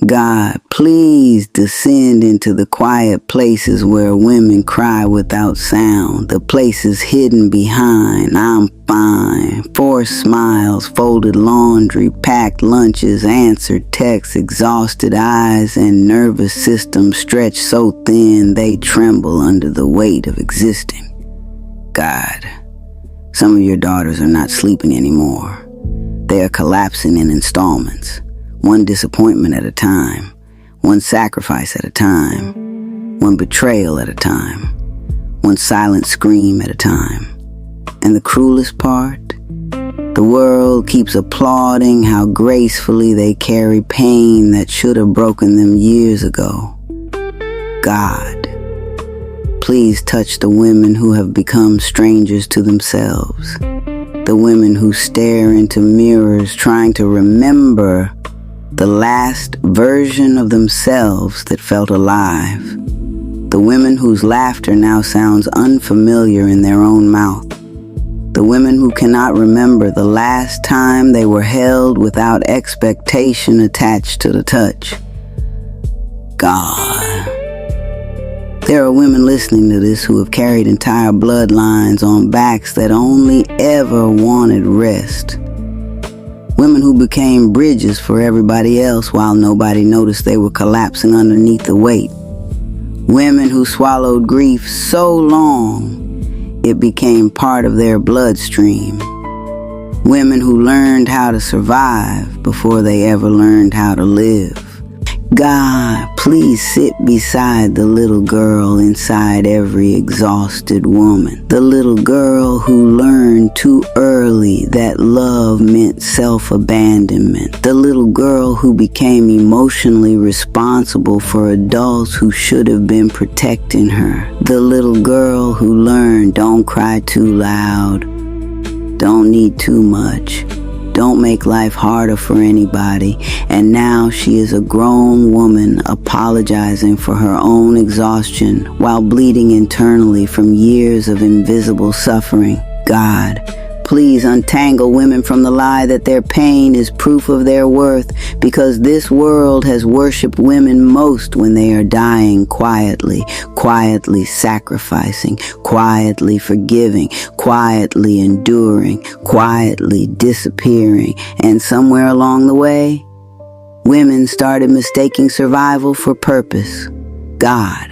God, please descend into the quiet places where women cry without sound, the places hidden behind "I'm fine," forced smiles, folded laundry, packed lunches, answered texts, exhausted eyes, and nervous systems stretched so thin they tremble under the weight of existing. God, some of your daughters are not sleeping anymore. They are collapsing in installments. One disappointment at a time, one sacrifice at a time, one betrayal at a time, one silent scream at a time. And the cruelest part? The world keeps applauding how gracefully they carry pain that should have broken them years ago. God, please touch the women who have become strangers to themselves, the women who stare into mirrors trying to remember the last version of themselves that felt alive. The women whose laughter now sounds unfamiliar in their own mouth. The women who cannot remember the last time they were held without expectation attached to the touch. God. There are women listening to this who have carried entire bloodlines on backs that only ever wanted rest. Women who became bridges for everybody else while nobody noticed they were collapsing underneath the weight. Women who swallowed grief so long it became part of their bloodstream. Women who learned how to survive before they ever learned how to live. God, please sit beside the little girl inside every exhausted woman. The little girl who learned too early that love meant self-abandonment. The little girl who became emotionally responsible for adults who should have been protecting her. The little girl who learned don't cry too loud, don't need too much, don't make life harder for anybody, and now she is a grown woman apologizing for her own exhaustion while bleeding internally from years of invisible suffering. God, please untangle women from the lie that their pain is proof of their worth, because this world has worshipped women most when they are dying quietly, quietly sacrificing, quietly forgiving, quietly enduring, quietly disappearing. And somewhere along the way, women started mistaking survival for purpose. God,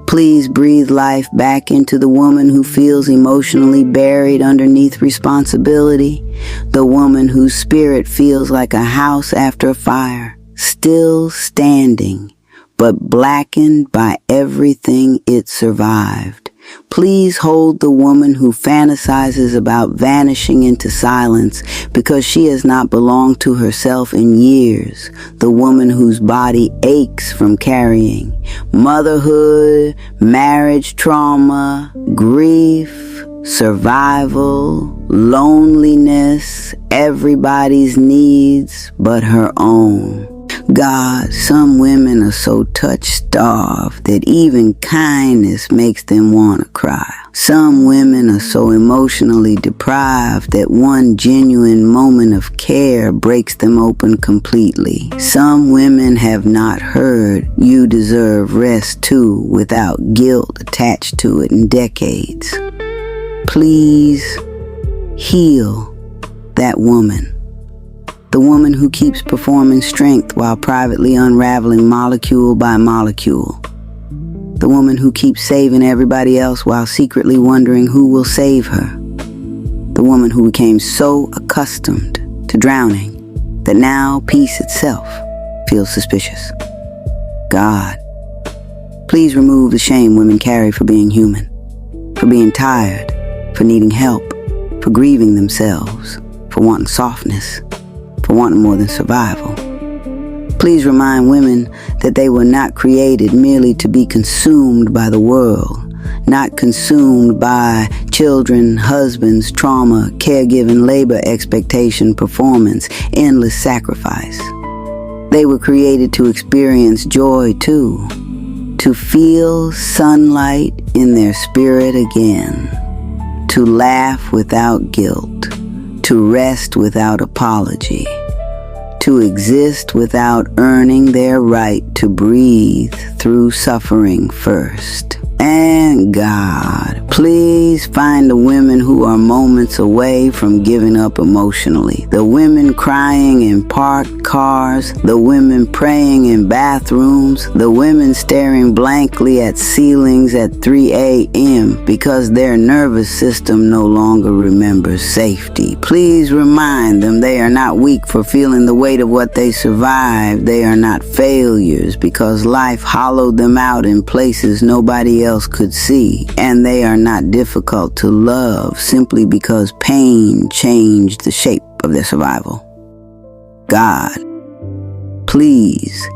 please breathe life back into the woman who feels emotionally buried underneath responsibility, the woman whose spirit feels like a house after a fire, still standing, but blackened by everything it survived. Please hold the woman who fantasizes about vanishing into silence because she has not belonged to herself in years, the woman whose body aches from carrying motherhood, marriage trauma, grief, survival, loneliness, everybody's needs but her own. God, some women are so touch-starved that even kindness makes them want to cry. Some women are so emotionally deprived that one genuine moment of care breaks them open completely. Some women have not heard "you deserve rest too" without guilt attached to it in decades. Please heal that woman. The woman who keeps performing strength while privately unraveling molecule by molecule. The woman who keeps saving everybody else while secretly wondering who will save her. The woman who became so accustomed to drowning that now peace itself feels suspicious. God, please remove the shame women carry for being human, for being tired, for needing help, for grieving themselves, for wanting softness, for wanting more than survival. Please remind women that they were not created merely to be consumed by the world, not consumed by children, husbands, trauma, caregiving, labor, expectation, performance, endless sacrifice. They were created to experience joy too, to feel sunlight in their spirit again, to laugh without guilt, to rest without apology, to exist without earning their right to breathe through suffering first. And God, please find the women who are moments away from giving up emotionally. The women crying in parked cars, the women praying in bathrooms, the women staring blankly at ceilings at 3 a.m. because their nervous system no longer remembers safety. Please remind them they are not weak for feeling the weight of what they survived. They are not failures because life hollowed them out in places nobody else could see, and they are not difficult to love simply because pain changed the shape of their survival. God, please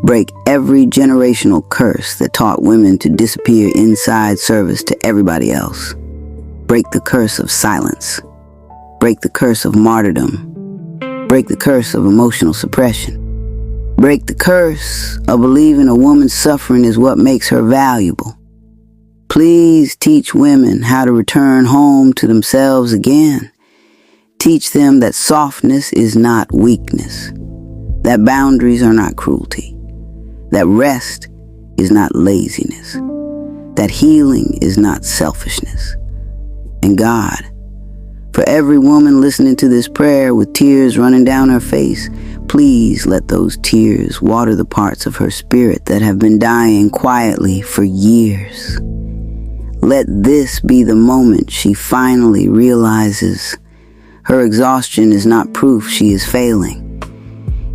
break every generational curse that taught women to disappear inside service to everybody else. Break the curse of silence. Break the curse of martyrdom. Break the curse of emotional suppression. Break the curse of believing a woman's suffering is what makes her valuable. Please teach women how to return home to themselves again. Teach them that softness is not weakness, that boundaries are not cruelty, that rest is not laziness, that healing is not selfishness. And God, for every woman listening to this prayer with tears running down her face, please let those tears water the parts of her spirit that have been dying quietly for years. Let this be the moment she finally realizes her exhaustion is not proof she is failing.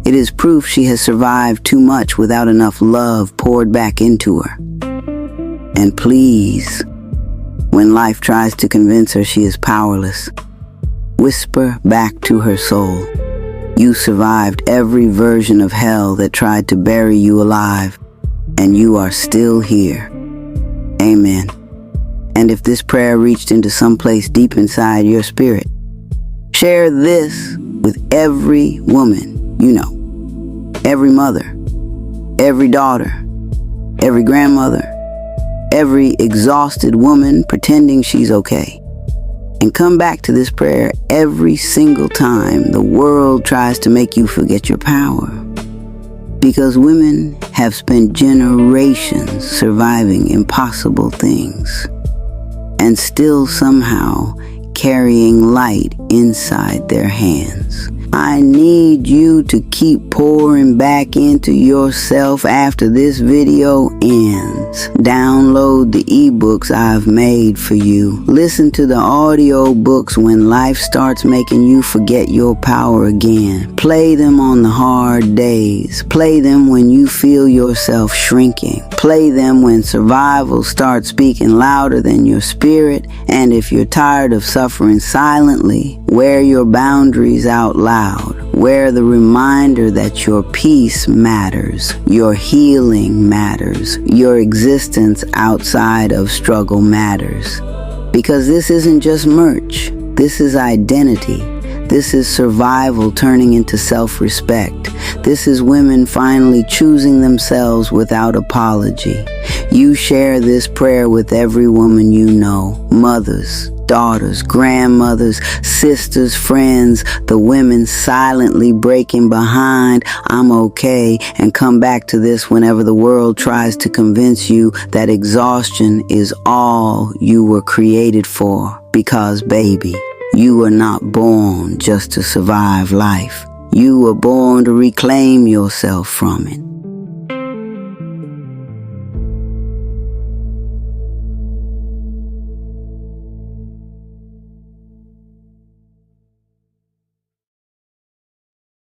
It is proof she has survived too much without enough love poured back into her. And please, when life tries to convince her she is powerless, whisper back to her soul, you survived every version of hell that tried to bury you alive, and you are still here. Amen. And if this prayer reached into some place deep inside your spirit, share this with every woman you know, every mother, every daughter, every grandmother, every exhausted woman pretending she's okay. And come back to this prayer every single time the world tries to make you forget your power. Because women have spent generations surviving impossible things and still somehow carrying light inside their hands. I need you to keep pouring back into yourself after this video ends. Download the ebooks I've made for you. Listen to the audio books when life starts making you forget your power again. Play them on the hard days. Play them when you feel yourself shrinking. Play them when survival starts speaking louder than your spirit. And if you're tired of suffering silently, wear your boundaries out loud. Wear the reminder that your peace matters, your healing matters, your existence outside of struggle matters. Because this isn't just merch, this is identity. This is survival turning into self-respect. This is women finally choosing themselves without apology. You share this prayer with every woman you know, mothers, daughters, grandmothers, sisters, friends, the women silently breaking behind, I'm okay, and come back to this whenever the world tries to convince you that exhaustion is all you were created for. Because, baby, you were not born just to survive life. You were born to reclaim yourself from it.